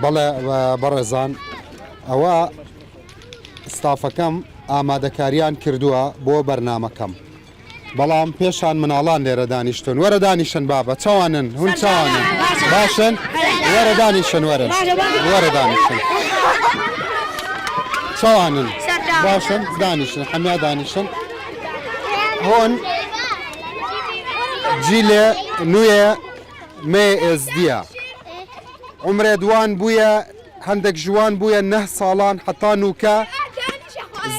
بەڵێ بەڕێزان ئەوە ستافەکەم ئامادەکاریان کردووە بۆ بەرنامەکەم بەڵام پێشان مناڵان لێرە دانیشتون وەرە دانیشن بابە چاوانن هون چاوانن باشن وەرە دانیشن وەرە دانیشن چاوانن باشن دانیشن هەمیا دانیشن هۆن جیلێ نوێ مێ ئێزدیە عمرێ دوان بووە هەندێک ژوان بووە 9 ساڵان حتا نوکە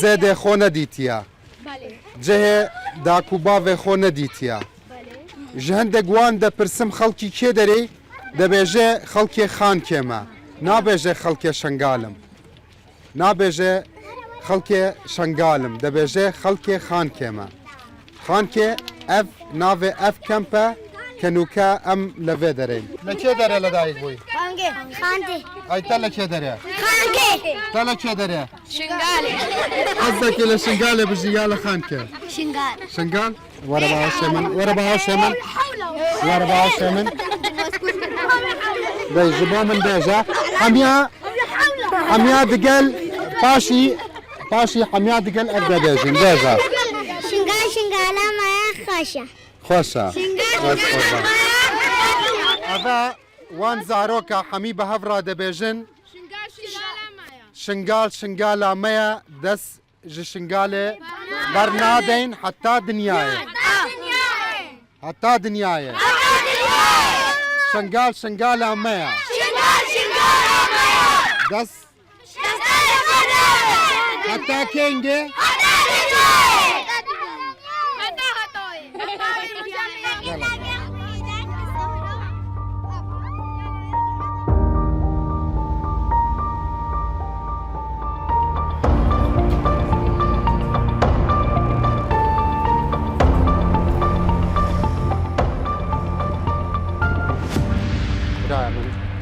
زێدێ خۆ نەدیتیە جهێ داکوباوێ خۆ نەدیتیە ji هەندێک وان دەپرسم خەڵکی کێ دەرێ دەبێژێ خەڵکێ خان کێمە نابێژێ خەڵکێ شنگالم نابێژێ خەڵکێ شنگالم دەبێژێ خەڵکێ خان کێمە خانکێ ئەف ناوێ ئەف کەمپە کە نوکە ئەم لەوێ دەرێن لە کێ دەرێ لەدایک بووی ئەی تە لە کێ دەرێ تە لە کێ دەرێ حەزەکێ لە شنگالێ بژی یا لە خانکێ شنگال وەرە باشێ من وەرە باشێ من وەرە باشێ من دەی ji bo min bêje hemiya digel paşî hemiya digel ev dibêjin bêje شنگالا مایا خۆشە خۆشە ئەvê wan zaroka hemî bi hev re dibêjin şingal şingala me ye dest ji şingalê bernadên heta dinyayê heta dinyayê şingal şingala me ye dest heta kengê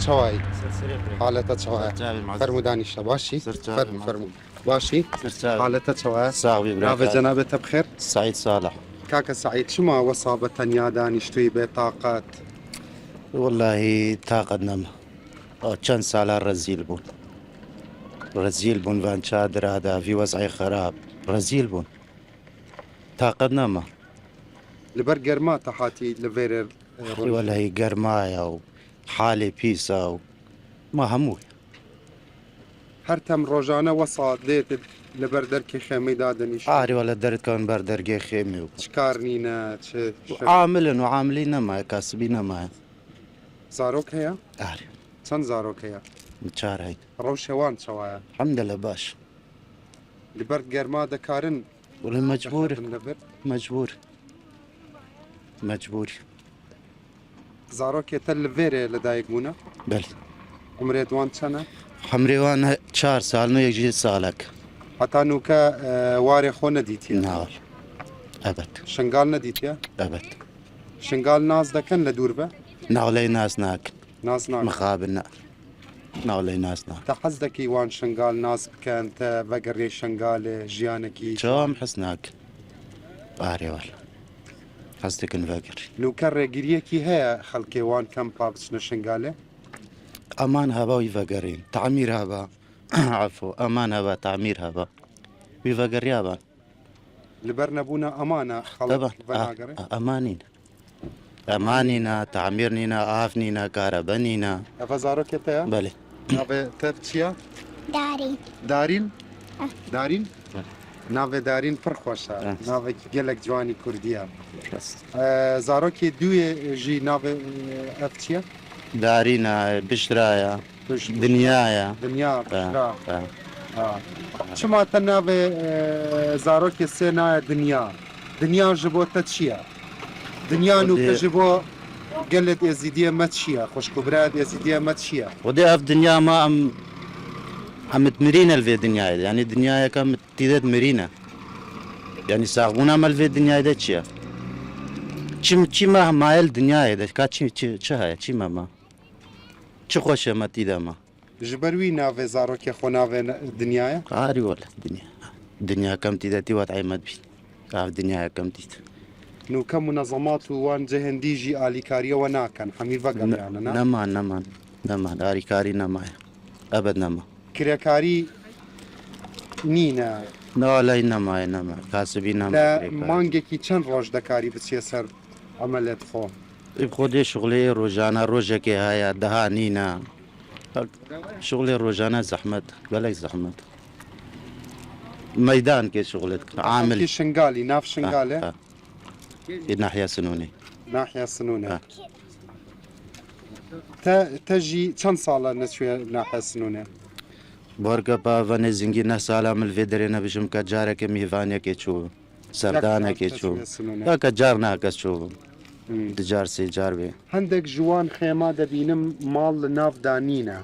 چوای حالته چوای فرمودانی شباشی فرمود باشی حالته چوای صاحبي ناوی جنابت بخیر سعيد صالح کاکە سعید شما وەسابە تەنیا دانیشتووی بێتاقەت والله طاقة نما چند سالة رزيل بون وان شادر هذا في وضعي خراب رزيل بون طاقة نما لەبەر گەرما تەحاتی لەڤێرێ والله گرمايا وحالي بيسا ما هموي هەرتەم ڕۆژانە وەسات لێت لەبەر دەرکی خێمەی دادەنیش عاري ولا درت كون بردرجي خيمي چکار نینە عامل وعاملين نما كاسبين نما زارۆک هەیە عاري چەند زارۆک هەیە متشار هيك ڕەوشێوان چاوایە الحمد لله باش لەبەر گەرما دەکارن ولا مجبور لەبەر مجبور زارۆکێتە لەڤێرێ لەدایک بوونە بل عمرێ دوان چەنە حمريوان 4 سال يجي سالك هەتا نوکە وارێ خۆ نەدیتیە نار أبد شنگال نەدیتیە أبد شنگال ناز دەکەن لە دوور بە ناغلي ناس ناك ناز ناکەن مخابل ناغلي ناس ناك تا حەز دەکەی وان شنگال ناز بکەن تە بەگەڕێ شنگالێ ژیانێکی شو حسناك باري ولا حسدك نفكر نوکە ڕێگیریەکی هەیە خەڵکێ وان کەمپا بچنە شنگالێ أمان هبا ويفقرين تعمير هبا عفوا أمان هبا تعمير هبا ويفقر يابا لەبەر نەبوونە ئەمانە طبعا خەڵک أمانينا تعميرنينا عافنينا كهربانينا ئەفە زارۆکێت هەیە بله ناوێ تەف چییە دارین دارین ناوێ دارین پڕ خۆشە ناوێکی گەلێک جوانی کوردیە زارۆکی دوێ ژی ناوێ ئەف چییە دارينا بشرايا دنيايا دنیا چما تە ناوێ زارۆکی سێ نایە دنیا ji بۆ تە چییە دنیا نوکە ji بۆ gellet êzîdiyê me çiye xweşkubirat êzîdiyê me çiye ودي أف دنيا ما عم تمرينا الفي دنيا يعني دنيا كم تيدت مرينا يعني ساغونا مال في دنيا ده چيا چی ما مایل دنیا ده کا چی هست چی ما چی خوشه ما تیده ما ji ber wî navê zarokê xwe navê dinyayê عاري ولا دنيا كم تيده تي وضعي ما تبي عارف دنيا كم تيده نوکە منەظەمات و وان جەهێندیژی ئالیکاریەوە ناکەن هەمی ڤەگەڕیانە نەمان ئاریکاری نەمایە ئەبەد نەما کرێکاری نینە ناوەلای نەمایە کاسبی لە نەما مانگێکی چەند ڕۆژ دەکاری بچێ سەر ئەمە لێت خۆ خۆدێ شغڵێ ڕۆژانە ڕۆژێکی هەیە دەها نینە شغڵێ ڕۆژانە زەحمەت گەلێک زەحمەت مەدان کێ شغلت عاملی شنگالی ناف شنگالێ ناحیە سنوونی ناحیە سنوونە تەژی چەند ساڵە نەچوێ ناحیە سنوونێ بۆرگە باڤەنێ زنگی نە سالا ملێ دەرێ نەبژم کە جارێکە میڤانێکی چوو سەردانێکی چوو کە جار ناکەس چوو دجار سێ جار بێ هەندێک ژوان خێما دەبینم ماڵ لە ناودانینە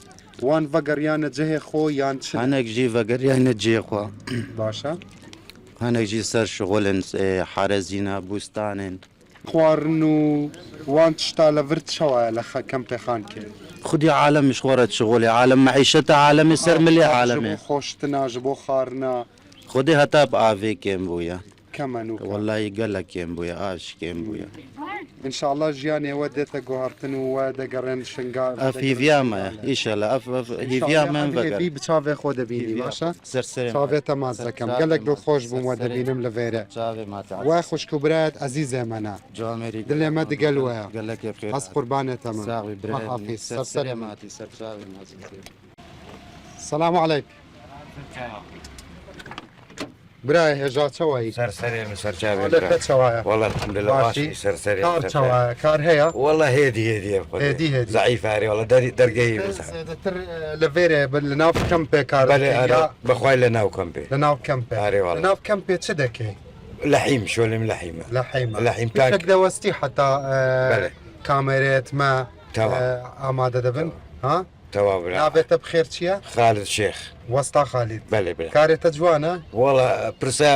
وان ڤەگەڕیانە جەهێ خۆ یان چ هەنێک ژی ڤەگەریانە جێخوا باشە هەنێک ژی سەر شغڵن حارەزینە بوستانن خواردن و وان شتا لە ورد شەوایە لە کەم پێخان کرد خودی عالم شغۆرە شغڵی عالم معیشەتە عالمی سەر ملی عالمێ خۆشتنا ji بۆ خارنا خودی هەتا ئاوێ کێم بووە کەمەن و وەڵی گەلە کێم بووە ئاش کێم بووە ئینشاءڵڵا ژیانێوە دێتە گۆهارتن و وە دەگەڕێن شنگار هیڤیامە ئیشە لە هیڤیامان بی بچاوێ خۆ دەبینی باشە سەرسەر چاوێتە ماز دەکەم گەلێک دڵخۆش بووم وە دەبینم لە ڤێرە وای خوشک و برایەت ئەزیزێ مەنا دلێمە دگەل وەیە هەست قوربانێتەمە سەلام عەلەیک برای هێژا چەوەی سەرسەرێ سەرچاوێ چاوایە والله الحمد لله باشی سەرسەرێ کار چاوایە کار هەیە والله هێدی هێدی زعیفاری والله دەرگەی زێدەتر لە vêrê لە ناو کەم پێ کار بەخوای لە ناو کەم پێ لە ناو کەم پێ ئارێ والله لە ناو کەم پێ چ دەکەی لەحیم شۆلم لەحیمە لە حیمە لەحیم تاک دەوەستی حتا بەێ کامێرێت مە ئامادە دەبن ها تەواو برا نابێتە بخێر چییە خالد شێخ وەستا خالید بەێ برا کارێتە جوانە والله پرسا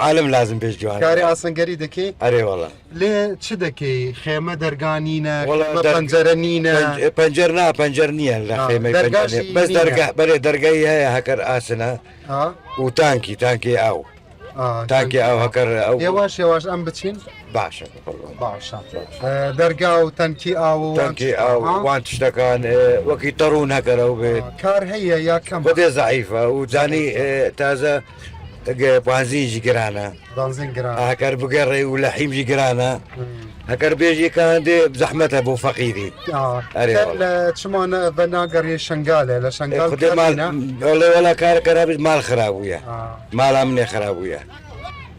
عالم لازم بێش جوان کاری ئاسنگەری دەکەی ئەرێ والله لێ چ دەکەی خێمە دەرگانینە والله پەنجەرە نینە پەنجەر نا پەنجەر نییە لە خێمەی بەس بەێ دەرگای هەیە هەکەر ئاسنە و تانکی ئاو تانکی ئاو هەکەر ئەو ێواش ئەم بچین باشە باشە دەرگا و تەنکی ئاو تانکی ئاو وان تشتەکان وەکی تەڕوون هەکەرەوە بێت کار هەیە یا کەم خودێ زعیفە و زانی تازە پانزیژی گرانە بانزین گران هەکەر بگەڕێ و لە حیمژی گرانە هەکەر بێژیکان دێ زەحمەتە بۆ فەقیری لە چمانە بە ناگەڕی شنگالێ لە شنگال خودێ وەلا کارەکەرا بێت ماڵ خراپبووە ماڵا منێ خراپبووە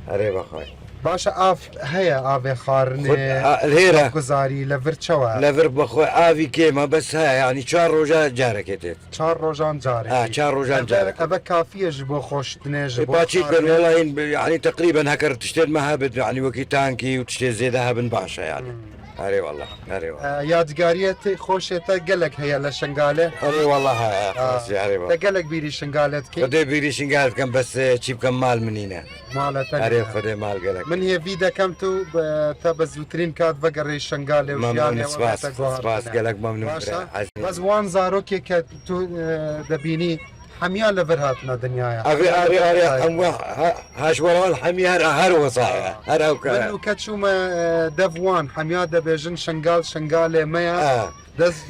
ئەرێ بەخۆی باشە ئاف هەیە ئاوێ خارنێ لێرە گوزاری لە ورچەوە لەڤر بەخۆی ئاوی کێمە بەس هەیە ینی 4 ڕۆژە جارەکێتێت 4 ڕۆژان جارێک 4 ڕۆژان جارێک ئەبە کافیەش بۆ خۆشتنێژ باچی بنڵین ینی تقریبان هەکەر تشتێت مە هەبێت ینی وەکی تانکی و تشتێ زێدە هەبن باشە یانی ئەرێ والله ئەرێ یادگاریەت خۆشێتە گەلک هەیە لە شنگالێ ئەرێ والله هەیە گەلک بیری شنگالێت خودێ بیری شنگال بکەم بەس چی بکەم مال منینە ماڵەتە ئەرێ خودێ مال گەلک من هێوی دەکەم تو تا بە زووترین کات بەگەڕی شنگالێ سپاس گەلک مەمنون بەس وان زارۆکێک کە تو دەبینی هەمیان لەبەر هاتنە دنیاە هاشوەڵ هەمی هەر وەسایە هەر ئەو کە چوومە دەڤوان هەمیا دەبێژن شنگال شنگالێ مەیە دەست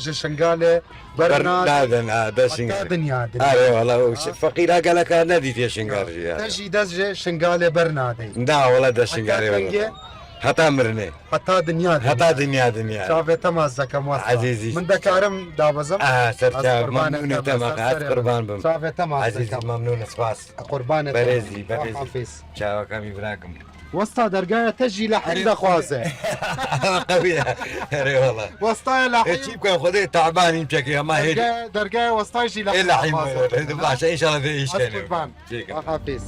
ژ شنگالێ بەرنادن دنیا فەقیرا گەلەکە نەدی تێ شنگارژیە دەژی دەست شنگالێ بەرنادەی داوەڵە دە شنگارێ هەتا مرنێ هەتا دنیا دنیا چاوێتە ماز دەکەم عزیزی من دەکارم دابەزم قوربان بم چاوێتە عزیزی مەمنون سپاس قوربانە بەرێزی چاوەکەمی براکم وەستا دەرگایە تەژی لە حەری دەخوازێ وەستایە لە چی بکەم خودێ تاعبانی چەکی هەما هێ دەرگای وەستایشی لە باشە ئینشاڵڵا دێ ئیش حافیز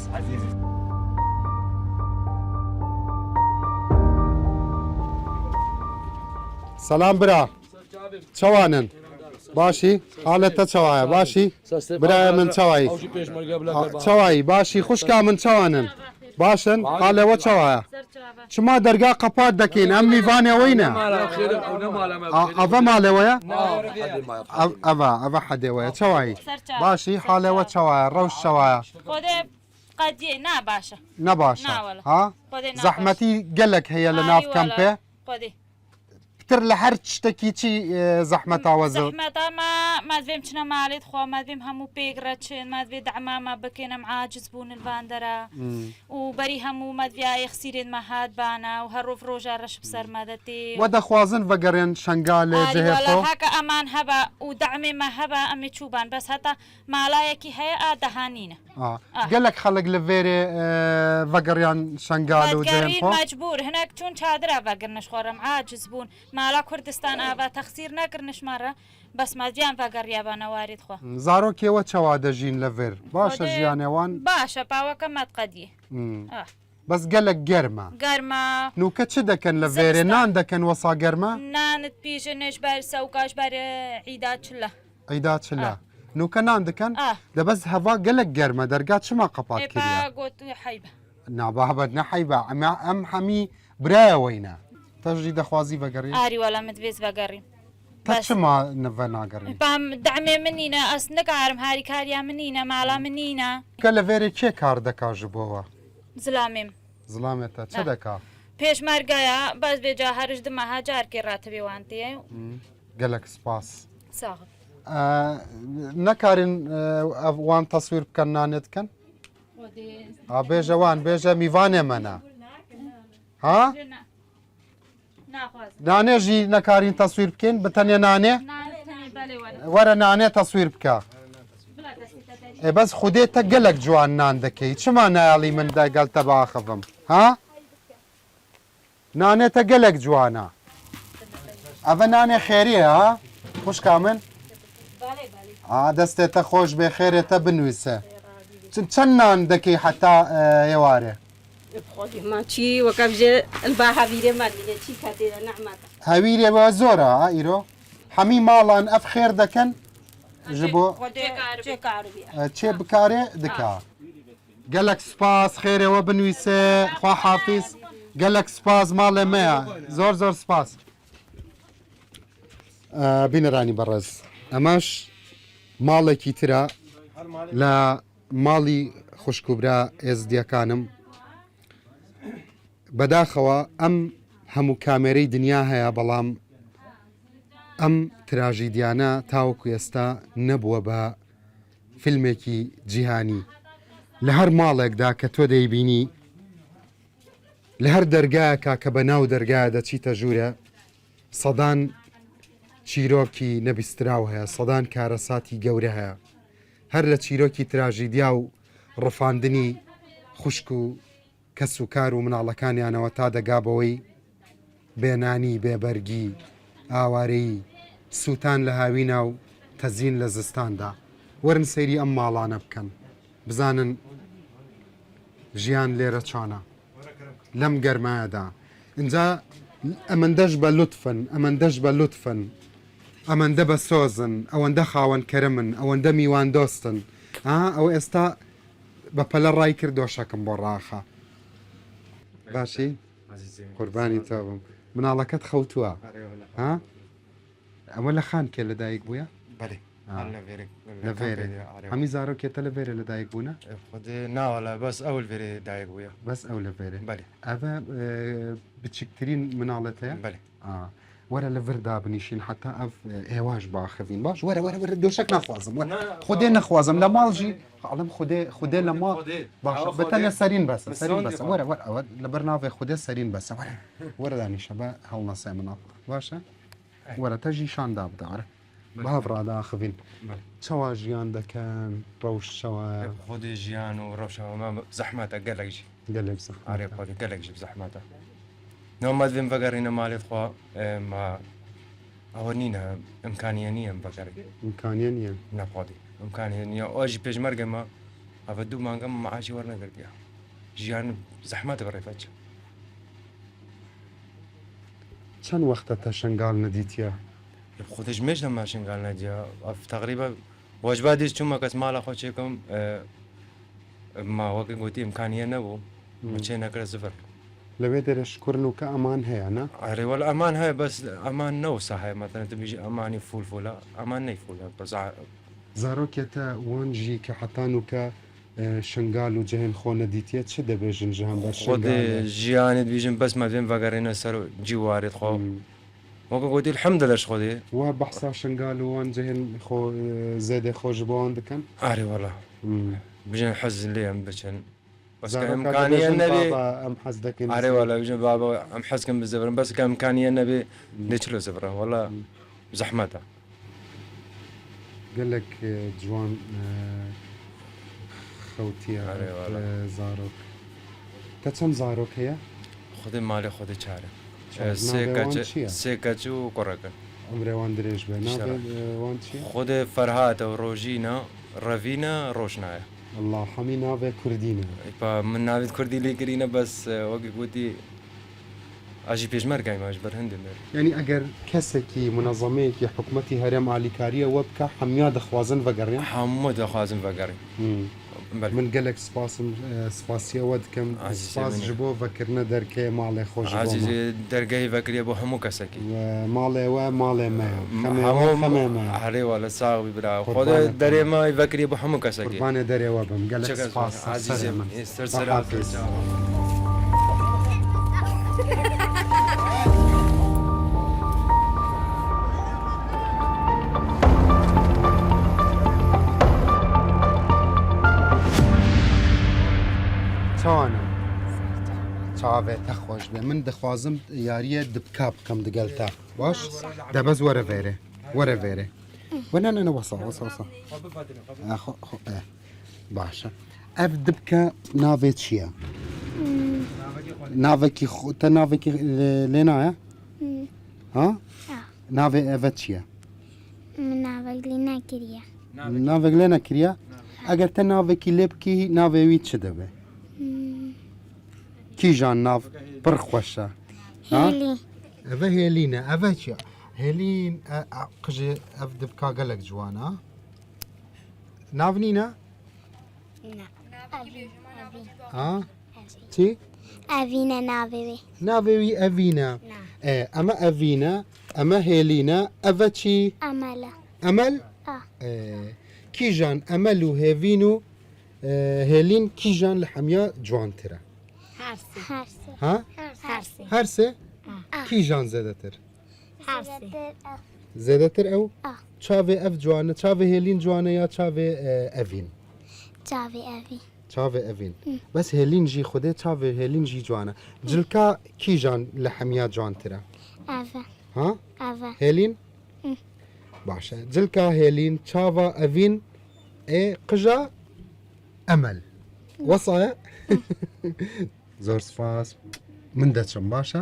سلام برا چوانن باشی حالەتە چاوایە باشی برایە من چاوایی چاوایی باشی خوشکا من چاوانن باشن حالەوە چاوایە چما دەرگا قەپات دەکەین ئەم میوانێەوەینە ئەڤە ماڵێوەیە ئەڤە حەدێوەیە چاوایی باشی حالەوە چاوایە ڕەوش چاوایە قديه نا باشا نباشا نا والله. ها خودي نا زحمتي قالك هي لناف كامبي خودي بتر لهر تشتكي شي زحمة عوزو زحمة ما دفهم شنا مالي خوا ما دفهم همو بيقرتشن ما دفهم دعما ما بكينا معاجز بون الفاندرا وبري همو ما دفيا يخسيرين ما هاد بانا وهروف روجا رش بسر مادتي ودا خوازن فقرين شنقالي جهفو ولا هكا امان هبا ودعمي ما هبا امي تشوبان بس حتى مالايكي هي دهانينا قالك خلق لفيري فقريان شنقالو جهفو مجبور هناك تون شادرا فقرنش خورم عاجز بون مالا كردستان آبا تخسير نكرنش مرة بس ما ديان فقر يابانا وارد خوا زارو كيوا چوا جين لفير باشا جيانيوان باشا باوا كما تقديه بس قالك قرمة قرمة نوكا چه دكن لفيري نان دكن وصا قرمة نانت بيجنش بار سوكاش بار عيدات شلا عيدات شلا نوكا نان دكن ده بس هوا قالك قرمة درقات شما قبات كريا قوت حيبة نابا بدنا حيبة ام حمي برايا وينا تجي دخوازي بقري آري ولا متبيز بقري تشما نفنا قري بام دعمي منينا أصنك عارم هاري كاريا منينا مالا منينا كلا فيري چه كار دكا جبوها زلاميم زلامتا چه دكا پیش مرگایا بس بجا هرج دم هاجر کی راتبی وانتی قالك سباس صاحب نكارن وان تصوير بكنانت كان بيجا وان بيجا ميفاني منا ها نانه جي نكارين تصوير بكين بتانيا نانه ورا نانه تصوير بكا بس خودي تقلك جوان نان دكي شما نالي من دا قال تبع خضم ها نانه تقلك جوانا ابا نانه خيريه ها خوش كامل دستي خوش بخير تبنويسه چن نان دكي حتى يواري خودی ما چی وقتی الباها ویره ما دیگه چی کردی نعمت هاويري بزورة ايرو حمي مالان اف خير دكن جبو چه کاری بیا چه بكاري دكا قالك سباس خيري وبنويسه خوا حافظ قالك سباس مال ما زور زور سباس بين راني برز اماش مالكي ترى لا مالي خوشكبرا از ديكانم بداخەوە ئەم هەموو کامێرەی دنیا هەیە بەڵام ئەم تراژیدیانە تاوەکو ئێستا نەبووە بە فیلمێکی جیهانی لە هەر ماڵێکدا کە تۆ دەیبینی لە هەر دەرگایەکە کە بە ناو دەرگایە دەچیتە ژوورە سەدان چیرۆکی نەبیستراو هەیە سەدان کارەساتی گەورە هەیە هەر لە چیرۆکی تراژیدیا و ڕفاندنی خوشک و کەس و کار و مناڵەکانیانەوە تا دەگابەوەی بێنانی بێبەرگی ئاوارەی سووتان لە هاوینە و تەزین لە زستاندا وەرن سەیری ئەم ماڵانە بکەن بزانن ژیان لێرە چۆنە لەم گەرمایەدا اینجا ئەمەندەش بە لوتفن ئەمەندەش بە لوتفن ئەمەندە بە سۆزن ئەوەندە خاوەن کەرمن ئەوەندە میوان دۆستن ئەو ئێستا بە پەلە ڕای کرد دۆشەکەم بۆ ڕاخە باشی قوربانی تۆ بم مناڵەکەت خەوتووە ها ئەمە لە خان کێ لەدایک بووە لەڤێرە هەمی زارۆکێتە لەڤێرە لەدایک بوونە ناوەڵە بەس ئەو لەڤێرە دایک بووە بەس ئەو لەڤێرە ئەvە بچکترین مناڵەت هەیە وەرە لە ڤردا بنیشین حتا ئەف ئێواش باخەڤین باش وەرە وەرە وەرە دۆشک ناخوازم خودێ نەخوازم لە ماڵژی عڵم خودێ لە ماڵ باش بەتەنە سەرین بەسە سەرین بەسە وەرە وەرە ئەوە لە بەرناوێ خودێ سەرین بەسە وەرە وەرە دانیشە بە هەڵنەسای مناڵ باشە وەرە تەژی شاندا بدەوەرە باڤڕاداخەڤین چەوا ژیان دەکەن ڕەوشەوە خودی ژیان و ڕەوشەوە زەحمەتە گەلێکژی گەلێک ئارێ خۆی گەلێکژی زەحمەتە نۆمەد بێن بەگەڕینە ماڵێت خوا ئەوە نینە ئەمکانیە نییە بەگەڕی ئیمکانیە نییە نەخوادی ئەمکانیە نییە ئەوژی پێشمەرگەمە ئەوە دوو مانگەم مەعاشی وەرنەگرتیا ژیان زەحمەتە بەڕێفەچ چەند وەختە تە شنگال نەدیتیە خودش مێژ لە ماشنگال نەدیە تقریبا وەجبا دیست چوومە کەس ماڵە خۆچێکم ماوەکە گوتی ئیمکانیە نەبوو چێ نەکرە زفر لەوێ دەرەشکردن و کە ئەمان هەیە نا ئەرێوەڵ ئەمان هەیە بەس ئەمان نەوسا هەیە مەتەنە دەبیژی ئەمانی فولفۆلە ئەمان نەیفولە بەز زارۆکێتە وەنجی کە حەتان و کە شنگال و جهن خۆ نەدیتیە چ دەبێژن جیهان بە خود ژیانت بیژن بەس مەدێن ڤەگەڕێنە سەر جیوارێت خۆ وەکە گوتی الحەمدلەش خۆدێ وا بەحسا شنگال وان جهن خۆ زێدێ خۆش بۆوان دەکەن ئارێ وەڵا بژن حەز لێم بچن بەس کە ئەمکانیە نەبێ ئەم حەز دەکەن ئارێ وەڵا بژن بابا ئەم حەزکەم بزەبرم بەس کە ئەمکانیە نەبێ دێچلۆ زەبرە وەڵا زەحمەتە گەلێک جوان خەوتیە زارۆک کە چەند زارۆک هەیە خودی مالی خودی چارە سێ کەچ و کوڕەکە ئەمرێوان درێژ بێ ناوێوان چیە خودی فەرهاتە و ڕۆژینە ڕەڤینە ڕۆژنایە الله هەمی ناوێ کوردینە من ناوێت کوردی لێگرینە بەس وەکی گوتی ئاژی پێشمەرگای ماش بەرهەندێ یعنی ئەگەر کەسێکی منەظەمەیەکی حکوومەتی هەرێم ئالیکاریە وە بکە هەمیا دەخوازن بەگەڕیان هەموو دەخوازم بەگەڕی من gelek spasiyewe dikim spas ji bo vekirine derkê malê xwe ji عزیزی دەرگای vekiriye بۆ هەموو کەسێکی malê we malê me هەرێ وە لە ساوی برا خۆ دەرێ مای vekiriye بۆ هەموو کەسێکی قوربانê derê we bim gelek spas عزیزی سەرسەرا چاوانە چاوێ تە خۆش بێ من دەخوازم یاریە دبکا بکەم دەگەل تا باش دەبەز وەرە vêrê وەرە vêrê وەنانە وەسا باشە ئەف دبکە ناوێت چییە؟ ناوێکی تە ناوێکی لێ نایە؟ ها؟ ناوێ ئەڤە چییە؟ ناوێک لێ نەکریە ناوێک لێ نەکریە؟ ئەگەر تە ناوێکی لێ بکی ناوێوی چ دەبێ؟ کیژان ناو پڕ خۆشە ئەvە هێلینە ئەvە چیە؟ هێلین قژێ ئەف دبکا گەلێک جوانە ناو نینە؟ چی؟ ئەڤینە ناوێوێ ناوێوی ئەڤینە ئەمە ئەڤینە ئەمە هێلینە ئەvە چی؟ ئەمەلە ئەمەل؟ کیژان ئەمەل و هێڤین و هێلین کیژان لە هەمیا جوانترە هەرسێ کیژان زێدەتر زێدەتر ئەو چاوێ ئەف جوانە چاوێ هێلین جوانە یا چاوێ ئەڤین چاوێ ئەڤین بەس هێلین ژی خودێ چاوێ هێلین ژی جوانە جلکا کیژان لە هەمیا جوانترە هێلین باشە جلکا هێلین چاوە ئەڤین قژە ئەمەل وەسایە زۆر سپاس من دەچم باشە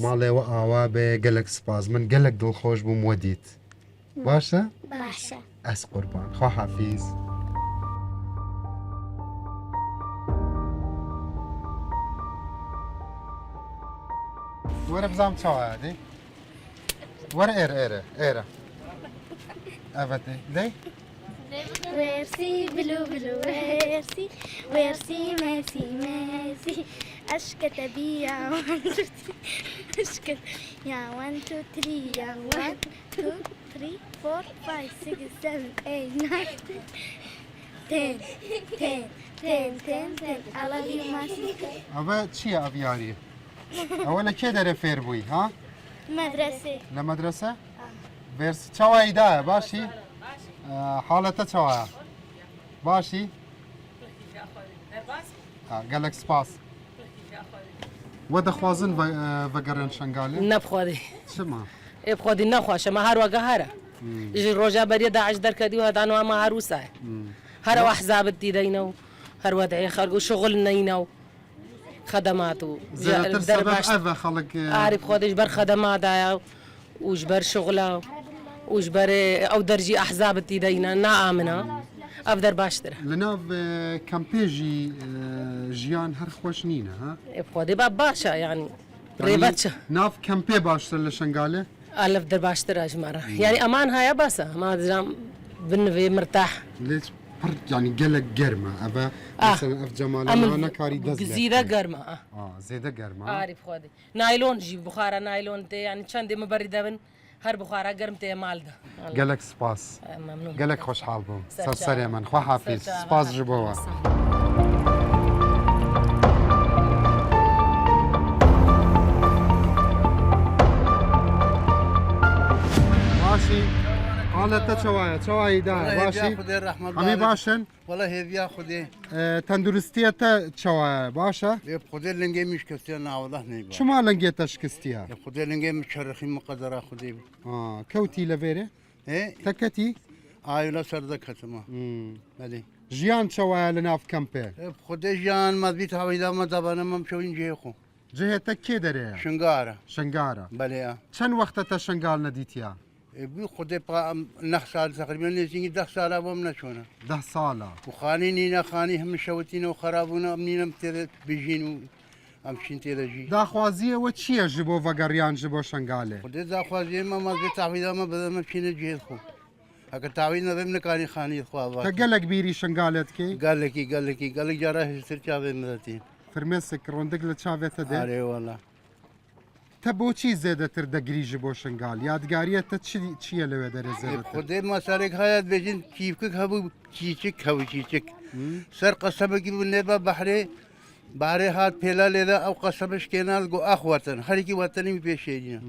ماڵێوە ئاوا بێ گەلک سپاس من گەلک دڵخۆش بووم وە دیت باشە ئەس قوربان خوا حافیز وەرە بزانم چاوایە دەی وەرە ئێرە ئەڤەتێ دەی ويرسي بلو بلو ويرسي ويرسي ميسي ميسي أشكت بي يا 1 2 3 أشكت يا 1 2 3 يا 1 2 3 4 5 6 7 8 9 10 I love you my sister ئەوە چییە ئەڤ یاریە؟ ئەوە لە کێ دەرێ فێر بووی ها؟ مدرسة لە مەدرسە؟ ڤێرس چاوایدایە باشی؟ حاڵەتە چاوایە باشی؟ گەلک سپاس وە دەخوازن بەگەڕێن شنگالێ؟ نەبخوادی چما؟ بخوادی نەخواشەمە هەروەگە هەرە ژی ڕۆژە بەریە داعش دەرکەدی و هەدان وامە هەروسایە هەرەوە حزابت دیدەینە و هەروەدەی خەرگ و شغل نەینە و خەدەمات و ئەڤە خەڵک عارف خۆدیش بەر خەدەمادایە وش بەر شغلە وش بەر ئەو دەرجی ئەحزابت دیدەینە نائامنە ئەف دەرباشترە لە ناو کەمپێژی ژیان هەر خۆش نینە ها؟ خۆدی با باشە یعنی ڕێبەتچە ناو کەمپێ باشتر لە شنگالێ؟ ئەلف دەرباشترە ژمارە یعنی ئەمان هەیە بەسە مادرام بنوێ مرتاح لێت پڕ ینی گەلک گەرمە ئەبە ئەف جەمالانە کاری دەست زیدە گەرمە زێدە گەرمە عارف خۆدی نایلۆن ژی بخارە نایلۆن دێ ینی چەندێ مەبەری دەبن هر بخارا گرم ته مال ده قالك سباس ممنون قالك خوش حال بوم سر سر سليمان خوا حافظ سر سباس جبوها باشي حالة چوایا ده باشی همی باشن والله هذي خدي تندرستیه تا چوایا باشه خدي لنجي مش كستينا والله نيبا شما لنگی تشکستیه خدي لنجي مشرخين مقدرة خدي کوتی لویره ايه تکتی لا سردك هتما هذه جیان چوایا لناف کمپه خدي جان ما بيت هاويدا ما دابانا ما مشوين جيخو جهه تکی داره شنقارة شنگاره بلي چند وقت تا شنگال ندیتیا بي خدي با نخسال تقريبا نسيني 10 ساعة بوم نشونا 10 ساله وخاني نينا خاني هم شوتينا وخرابونا منينا متر بيجين امشين تيرجي داخوازیه و چیه جبو وگریان جبو شنگاله خدي ذا خوازي ما بيت هاويدا ما بدا ما مشينا جيخو هكا تعويضنا بمن كاني خاني خوابات تقلق بيري شنگالت کی قال لك جراه يصير شافي مدتين فرمسك روندق لچاوته ده عليه والله تبو چی زیاده تر دگری جبو شنگال یادگاریه تا چیه لوه داره زیاده تر خدي ما سالك هاي بيجين كيفك هبو چيچك هبو چيچك سر قسمك بالنبا بحري هات پھیلا لیدا او قسمش كينال گو اخ وطن هر کی وطني بيشينا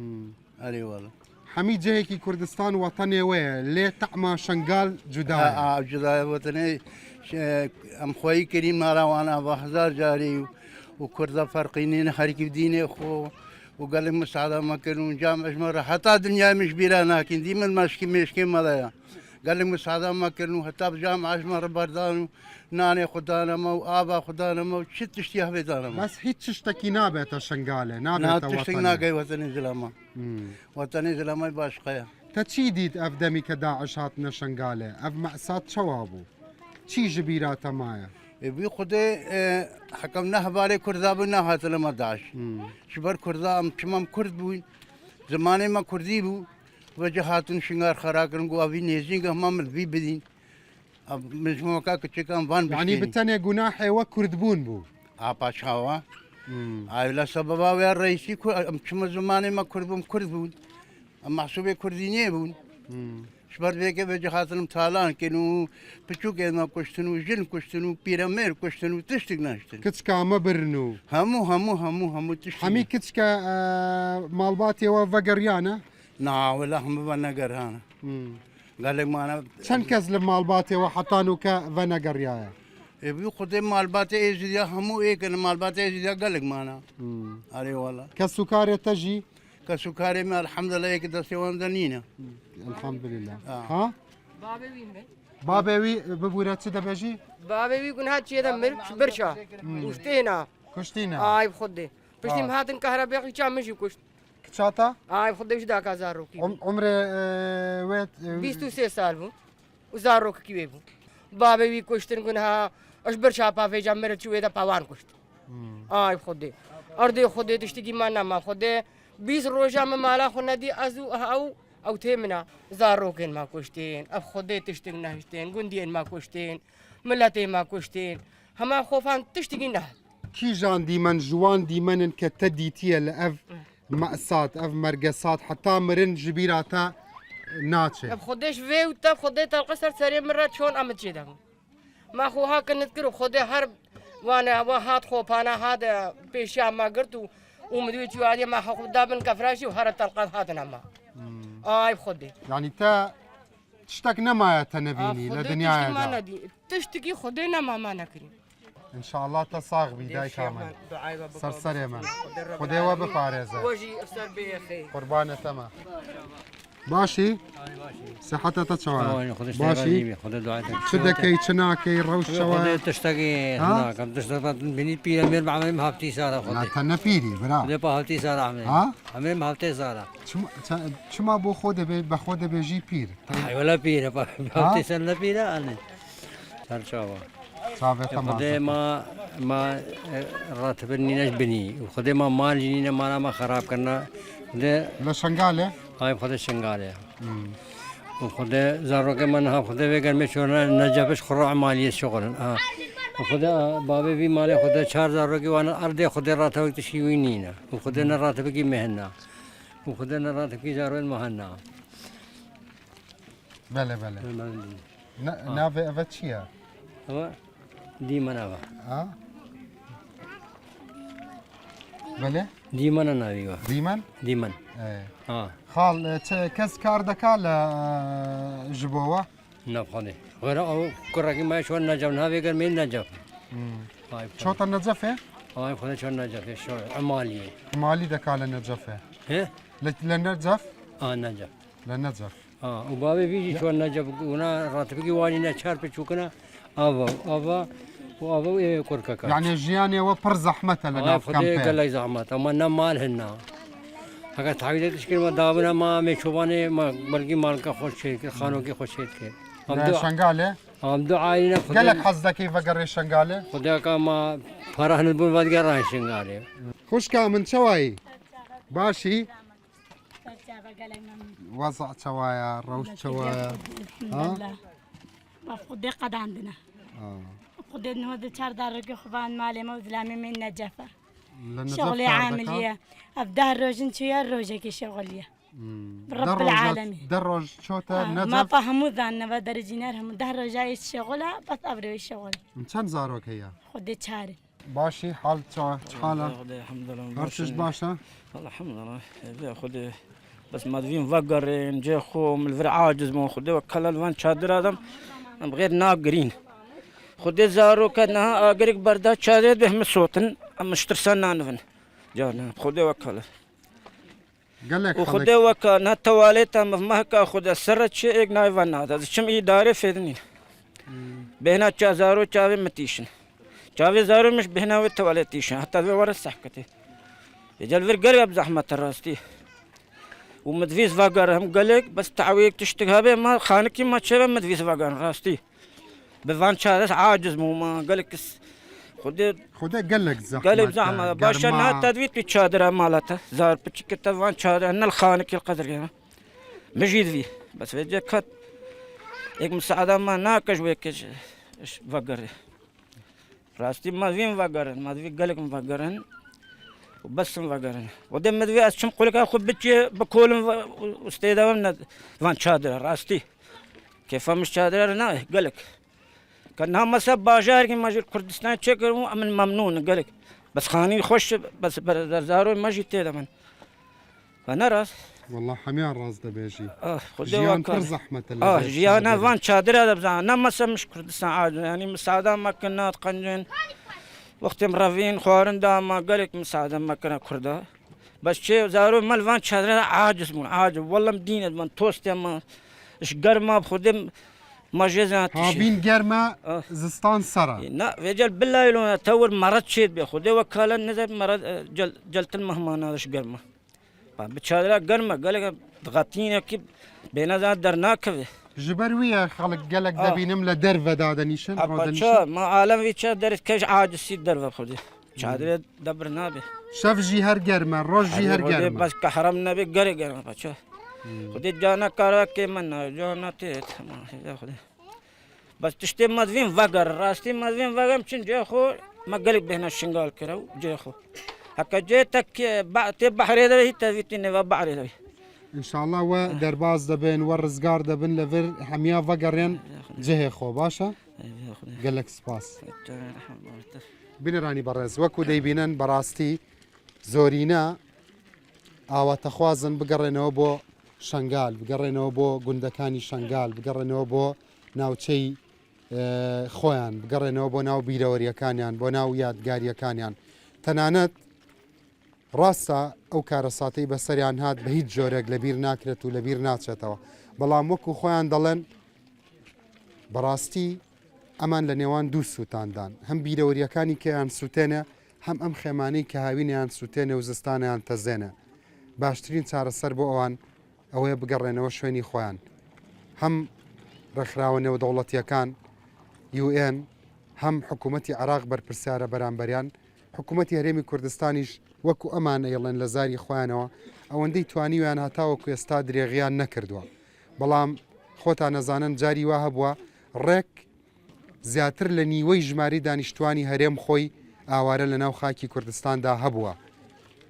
عليه والله همی جهه کی کردستان وطنی وه لی طعم شنگال جدا جدا وطني ام خوي كريم مارا وانا بهزار جاري وكردا فرقينين هر کی ديني خو وقال لهم مساعدة ما كانوا جامع مره حتى الدنيا مش بيرانا لكن ديما مشكي مضايا قال لهم مساعدة ما كانوا حتى بجامع مره بردان ناني خدانا مو ابا خدانا مو شت اشتياه بيدانا بس هیچ تشتکی نابه تا شنگاله نا نابه تشتي تا ناقي وطني زلمه وطني زلمه باش قيا تا چی دید اف دمی که داعش هات نشنگاله اف مأسات شوابو چی جبیرات مایا بي خدي حكمنا بالي كردا بنا هات لما داش شبر كردا ام تمام كرد بوين زمانه ما كردي بو وجهاتن شنگار خراكن گو ابي نيزين هم بي بدين اب مش موقع كچكم وان يعني بالتانية جناحي وكردبون بو باش هوا لا سببا ويا رئيسي ام تم زمانه ما كردبون كرد بون ام محسوبه كردينيه بون شبر بيكي وجهاتن تالان كنو بچو كنا كشتنو جن كشتنو بيرامير كشتنو تشتك ناشتن كتشكا ما برنو همو تشتك همي كتشكا مالباتي وفقريانا نا ولا هم بنقرهانا قال لك ما انا شن كزل مالباتي وحطانو كفنقريانا يبي خدي مالباتي ازيا همو ايك مالباتي ازيا قال لك ما انا علي والله كسكاري تجي كسكري ما الحمد لله كده سوام دنينا الحمد لله ها بابي وي ببورات سيدا بيجي بابي وي هاد شي هذا برشا وفتينا كشتينا اي بخدي بشتي مهاتن كهرباء كان مشي كشت كشاتا اي بخدي وش داك زارو عمري ويت 23 سال بو وزارو كي بو بابي وي كشتن كنها اش برشا بافي جامر شو هذا باوان كشت اي بخدي ارضي خدي تشتكي ما خدي 20 روجا مالا خنا دي ازو او تيمنا زاروكين ما كشتين اب خدي تشتين نهشتين قندين ما كشتين ملتي ما كشتين هما خوفان تشتين كي جان ديمن جوان ديمن كتديتي الاف مأسات اف مرقصات حتى مرن جبيراتا ناتشي اب خديش فيو تاب خديت القصر سري مرات شلون امت جدا ما خوها كنذكر خدي حرب وانا وهات خوفانا هذا بيشا ما قرتو ومدويتي وادي ما حق دابن كفراشي وهرت القاض هاتنا ما اي بخدي يعني تا تشتكنا ما تنبيني لدنيا هذا تشتكي خدينا ما نكري ان شاء الله تصاغ بداي كامل صرصر يا من خدي وبفارزه وجي افسر بي اخي قربانه تمام باشي صحتها تشوى باشي شدكي تشناكي روش شوى تشتكي هناك تشتكي بني بيرا مير بعمل مهبتي سارة لا تنفيري برا ده بهبتي سارة عمل مهبتي سارة شو ما بو خود بخود بيجي بير اي ولا بيرا بهبتي سارة لا بيرا انا صار شوى صافي تمام خدي ما راتبني نجبني وخدي ما مال جنينا ما خراب کرنا ده لا شنغاله هاي خدي شنغاله وخدي زارو के मन हाँ खुदे वे घर में छोड़ना नजबश खुरा मालिय शगल हाँ खुदे बाबे भी माले खुदे 4000 की वाना अर्धे खुदे रात हो तो शी हुई नहीं ना खुदे न रात की मेहनत وخذنا راتبي جاروين مهنا بله بله نافه اوه چیه؟ ديما نافا بله؟ ديما نافيوا دیمن؟ ديما خال کس کار دکا لجبوه؟ نفخذي غير او كراكي ما شو نجف نافي قال مين نجف چوتا نجفه؟ هاي خذ شو نجف شو عماليه مالی دکا لنجفه ايه لنجف؟ نجف لنجف وبابي بيجي شو نجف ونا راتبي واجي نشار بتشوكنا ابا وابا ايه كركا يعني جياني وبر زحمة لناف كامبين قال لي زحمة اما نمال هنا هكا تعيد تشكيل ما دابنا ما مشوباني ما بلقي مالك خوش شيء خانو کی خوش شيء كي شنغالي هم دو عاينا قال لك حظك كيف قري شنغالي خدا كما فرح نبون بعد قرا شنغالي خوش كامن شواي باشي وضع شوايا روش شوايا الحمد لله مفقود قد عندنا مفقود انه هذا شهر دار خبان مالي موزلامي من نجفه شغلي عامليه ابدا الروج انتو الروجه شغليه برب العالمين دروج شوتا نجف ما فهموا ذانا بدرجينارهم دهر جاي الشغله بس ابري الشغل من كم زاروك هي؟ خدي شهري باشي حال حالة الحمد لله هرشش باشا؟ الحمد لله خدي بس ما دفين فقر نجي خو من الفرع عاجز مو خدي وكل الوان شادر هذا بغير ناقرين خدي زارو كنا اقريك بردا شادر به صوتن مشترسنا نفن جانا خدي وكل قال لك وخدي وكل تواليت ما هكا خدي سرت شيء نايفان هذا شم اداره فيدني بهنا زارو شافي متيشن شافي زارو مش بهنا والتواليتيشن حتى ورا السحكتي يجل في قريب زحمه الراستي ومدفيس فاقر هم قالك بس تعويق تشتغل به ما خانكي ما تشبه مدفيس فاقر راستي بفان شارس عاجز مو ما قالك خدي قال لك زحمه قال زحمه باشا انها تدويت بتشادر مالته زار بتشكت فان شادر ان الخانكي القدر مجيد فيه بس في جكت هيك مساعده ما ناقش ويكش فاقر راستي ما فين فاقرن ما في قالك فاقرن وبس فاقرن ودم مدوي اشم قولك اخذ بتجي بكل واستيدا من فان شادر راستي كيف مش شادر انا قالك كانها مسب باجار كي ماجي كردستان تشكر من ممنون قالك بس خاني خوش بس زارو ما جيت من انا راس والله حميان راس دبيجي خدي جيان كر زحمة جيانا فان شادر هذا بزانا مسا مش كردستان عاد يعني مساعدة ما كنا تقنجن وقت مرافين خوارن دا ما قالك مساعدة ما كنا كردا بس شيء زارو مال فان شادر عاجز من عاجز والله مدينة من توست ما ايش قرما بخدم ما جزنا هابين قرما زستان سرا لا رجال بالله يلون تور مرض شيء بياخذ وكالة نزل مرض جلت المهمان هذا ايش قرما بتشادر قرما قالك ضغطينا كيف بين ذا درناك جبروية خلق قالك دبينم لدرفة دادا نيشن ما عالم في شادر كيش عاجز سي درفة خذي شادر دبرنا به شاف جيهر قرما روج جيهر قرما بس كحرمنا بقري قرما بچا خذي جانا كارا كي منا جانا تيت ما خذي بس تشتي مدفين فقر راستي مدفين فقر مشين جي خو ما قالك بهنا الشنغال كراو جي خو هكا جيتك بحري ذا هي تفيتني بحري ذا ان شاء الله ودرباز دبن ورزقار دبن لفر حميا فقرين جهي خو باشا قال لك سباس بنراني برز وكو ديبينن براستي زورينا او تخوازن بقرينو بو شنغال بقرينو بو قندكاني شنغال بقرينو بو ناوچەی خۆیان بگەڕێنەوە بۆ ناو بیرەوەریەکانیان بۆ ناو یادگاریەکانیان تەنانەت ڕاستە ئەو کارەساتەی بەسەریان هات بە هیچ جۆرێک لەبیر ناکرێت و لەبیر ناچێتەوە بەڵام وەکو خۆیان دەڵێن بەڕاستی ئەمان لە نێوان دوو سووتاندان هەم بیرەوەریەکانی کەیان سووتێنێ هەم ئەم خێمانەی کە هاوینیان سووتێنێ و زستانیان تەزێنە باشترین چارەسەر بۆ ئەوان ئەوەیە بگەڕێنەوە شوێنی خۆیان هەم ڕێکخراوە نێودەوڵەتیەکان UN هەم حکوومەتی عراق بەرپرسیارە بەرامبەریان حکوومەتی هەرێمی کوردستانیش وەکو ئەمان ئەیڵێن لە زاری خۆیانەوە ئەوەندەی توانیویان هەتاوەکو ئێستا درێغیان نەکردووە بەڵام خۆتان نەزانن جاری وا هەبووە ڕێک زیاتر لە نیوەی ژماری دانیشتوانی هەرێم خۆی ئاوارە لە ناو خاکی کوردستاندا هەبووە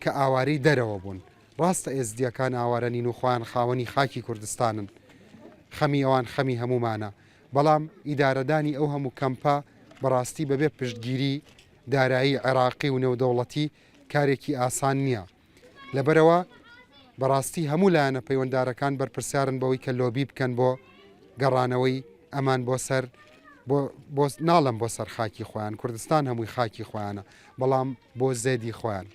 کە ئاوارەی دەرەوە بوون ڕاستە ئێزدیەکان ئاوارەنین و خۆیان خاوەنی خاکی کوردستانن خەمی ئەوان خەمی هەمومانە بەڵام ئیدارەدانی ئەو هەموو کەمپە بەڕاستی بەبێ پشتگیری دارایی عێراقی و نێودەوڵەتی کارێکی ئاسان نییە لەبەرەوە بەڕاستی هەموو لایەنە پەیوەنددارەکان بەرپرسیارن بەوەی کە لۆبی بکەن بۆ گەڕانەوەی ئەمان بۆ سەر ناڵم بۆ سەر خاکی خۆیان کوردستان هەمووی خاکی خۆیانە بەڵام بۆ زێدی خۆیان